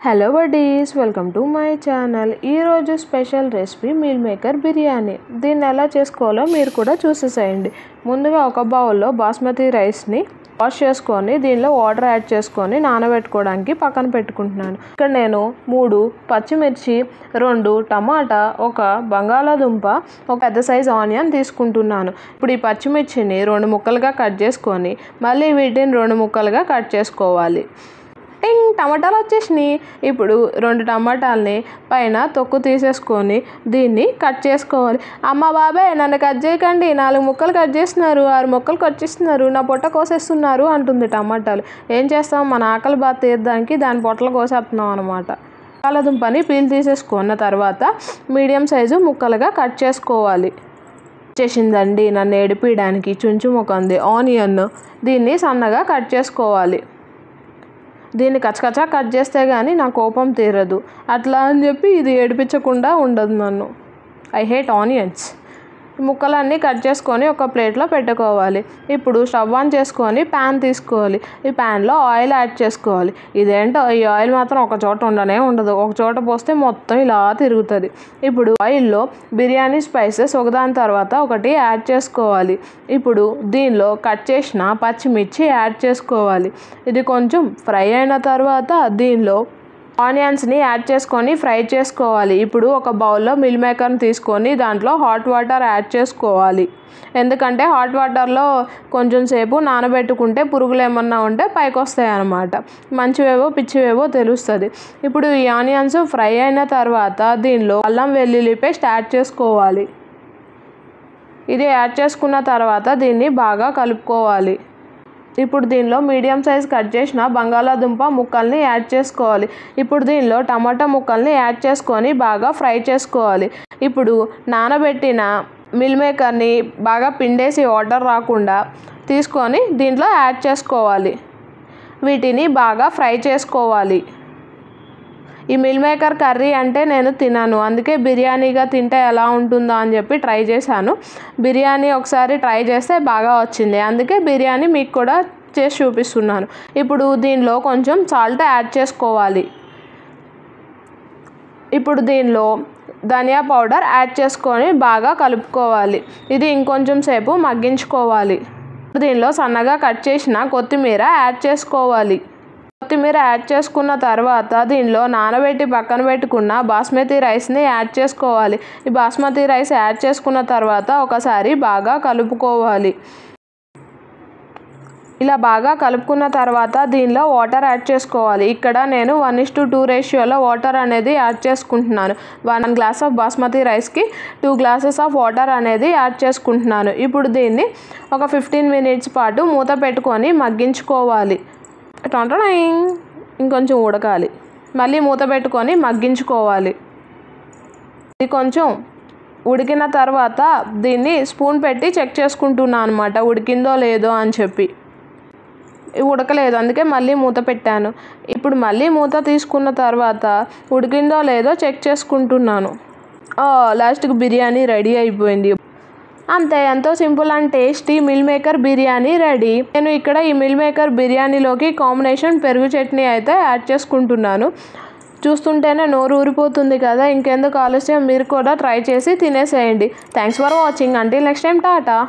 Hello buddies, welcome to my channel. ఈరోజు special recipe meal maker biryani. దీన్ని ఎలా చేసుకోవాలో మీరు కూడా చూసేసేయండి. ముందుగా ఒక బౌల్లో బాస్మతి రైస్ని వాష్ చేసుకొని దీనిలో వాటర్ యాడ్ చేసుకొని నానబెట్టుకోవడానికి పక్కన పెట్టుకుంటున్నాను. ఇక్కడ నేను 3 పచ్చిమిర్చి, 2 టమాటా, ఒక బంగాళాదుంప, ఒక పెద్ద సైజ్ ఆనియన్ తీసుకుంటున్నాను. ఇప్పుడు ఈ పచ్చిమిర్చిని 2 ముక్కలుగా కట్ చేసుకొని మళ్ళీ వీటిని 2 ముక్కలుగా కట్ చేసుకోవాలి. టమాటాలు వచ్చేసినాయి. ఇప్పుడు 2 టమాటాలని పైన తొక్కు తీసేసుకొని దీన్ని కట్ చేసుకోవాలి. అమ్మ బాబాయ్ నన్ను కట్ చేయకండి, 4 ముక్కలు కట్ చేస్తున్నారు, 6 ముక్కలు కట్ చేస్తున్నారు, నా పొట్ట కోసేస్తున్నారు అంటుంది టమాటాలు. ఏం చేస్తాం, మన ఆకలి బాగా తీర్చడానికి దాని పొట్టలు కోసేస్తున్నాం అనమాట. బంగాళాదుంపని పీల్ తీసేసుకున్న తర్వాత మీడియం సైజు ముక్కలుగా కట్ చేసుకోవాలి. చేసిందండి నన్ను ఏడిపించడానికి చుంచు ముఖంది ఆనియన్, దీన్ని సన్నగా కట్ చేసుకోవాలి. దీన్ని కచ్చకచ్చా కట్ చేస్తే కానీ నా కోపం తీరదు. అట్లా అని చెప్పి ఇది ఏడిపించకుండా ఉండదు నన్ను. I hate onions. ముక్కలన్నీ కట్ చేసుకొని ఒక ప్లేట్లో పెట్టుకోవాలి. ఇప్పుడు స్టవ్ ఆన్ చేసుకొని ప్యాన్ తీసుకోవాలి. ఈ ప్యాన్లో ఆయిల్ యాడ్ చేసుకోవాలి. ఇదేంటో ఈ ఆయిల్ మాత్రం ఒక చోట ఉండనే ఉండదు, ఒక చోట పోస్తే మొత్తం ఇలా తిరుగుతుంది. ఇప్పుడు ఆయిల్లో బిర్యానీ స్పైసెస్ ఒకదాని తర్వాత ఒకటి యాడ్ చేసుకోవాలి. ఇప్పుడు దీనిలో కట్ చేసిన పచ్చిమిర్చి యాడ్ చేసుకోవాలి. ఇది కొంచెం ఫ్రై అయిన తర్వాత దీనిలో ఆనియన్స్ని యాడ్ చేసుకొని ఫ్రై చేసుకోవాలి. ఇప్పుడు ఒక బౌల్లో మిల్ మేకర్ని తీసుకొని దాంట్లో హాట్ వాటర్ యాడ్ చేసుకోవాలి. ఎందుకంటే హాట్ వాటర్లో కొంచెం సేపు నానబెట్టుకుంటే పురుగులు ఏమన్నా ఉంటే పైకి వస్తాయి అన్నమాట. మంచివేవో పిచ్చివేవో తెలుస్తుంది. ఇప్పుడు ఈ ఆనియన్స్ ఫ్రై అయిన తర్వాత దీనిలో అల్లం వెల్లుల్లి పేస్ట్ యాడ్ చేసుకోవాలి. ఇది యాడ్ చేసుకున్న తర్వాత దీన్ని బాగా కలుపుకోవాలి. ఇప్పుడు దీనిలో మీడియం సైజ్ కట్ చేసిన బంగాళాదుంప ముక్కల్ని యాడ్ చేసుకోవాలి. ఇప్పుడు దీనిలో టమాటా ముక్కల్ని యాడ్ చేసుకొని బాగా ఫ్రై చేసుకోవాలి. ఇప్పుడు నానబెట్టిన మిల్ మేకర్ని బాగా పిండేసి వాటర్ రాకుండా తీసుకొని దీంట్లో యాడ్ చేసుకోవాలి. వీటిని బాగా ఫ్రై చేసుకోవాలి. ఈ మిల్ మేకర్ కర్రీ అంటే నేను తినను, అందుకే బిర్యానీగా తింటే ఎలా ఉంటుందో అని చెప్పి ట్రై చేశాను. బిర్యానీ ఒకసారి ట్రై చేస్తే బాగా వచ్చింది, అందుకే బిర్యానీ మీకు కూడా చేసి చూపిస్తున్నాను. ఇప్పుడు దీనిలో కొంచెం సాల్ట్ యాడ్ చేసుకోవాలి. ఇప్పుడు దీనిలో ధనియా పౌడర్ యాడ్ చేసుకొని బాగా కలుపుకోవాలి. ఇది ఇంకొంచెం సేపు మగ్గించుకోవాలి. దీనిలో సన్నగా కట్ చేసిన కొత్తిమీర యాడ్ చేసుకోవాలి. కొత్తిమీర యాడ్ చేసుకున్న తర్వాత దీనిలో నానబెట్టి పక్కన పెట్టుకున్న బాస్మతి రైస్ని యాడ్ చేసుకోవాలి. ఈ బాస్మతి రైస్ యాడ్ చేసుకున్న తర్వాత ఒకసారి బాగా కలుపుకోవాలి. ఇలా బాగా కలుపుకున్న తర్వాత దీనిలో వాటర్ యాడ్ చేసుకోవాలి. ఇక్కడ నేను 1:2 రేషియోలో వాటర్ అనేది యాడ్ చేసుకుంటున్నాను. 1 గ్లాస్ ఆఫ్ బాస్మతి రైస్కి 2 గ్లాసెస్ ఆఫ్ వాటర్ అనేది యాడ్ చేసుకుంటున్నాను. ఇప్పుడు దీన్ని ఒక 15 మినిట్స్ పాటు మూత పెట్టుకొని మగ్గించుకోవాలి. ఇంకొంచెం ఉడకాలి. మళ్ళీ మూత పెట్టుకొని మగ్గించుకోవాలి. ఇది కొంచెం ఉడికిన తర్వాత దీన్ని స్పూన్ పెట్టి చెక్ చేసుకుంటున్నాను అనమాట, ఉడికిందో లేదో అని చెప్పి. ఉడకలేదు, అందుకే మళ్ళీ మూత పెట్టాను. ఇప్పుడు మళ్ళీ మూత తీసుకున్న తర్వాత ఉడికిందో లేదో చెక్ చేసుకుంటున్నాను. లాస్ట్కి బిర్యానీ రెడీ అయిపోయింది. అంతే, ఎంతో simple and tasty meal maker biryani ready. నేను ఇక్కడ ఈ మిల్ మేకర్ బిర్యానీలోకి కాంబినేషన్ పెరుగు చట్నీ అయితే యాడ్ చేసుకుంటున్నాను. చూస్తుంటేనే నోరు ఊరిపోతుంది కదా. ఇంకెందుకు ఆలస్యం, మీరు కూడా ట్రై చేసి తినేసేయండి. Thanks for watching. Until next time, Tata.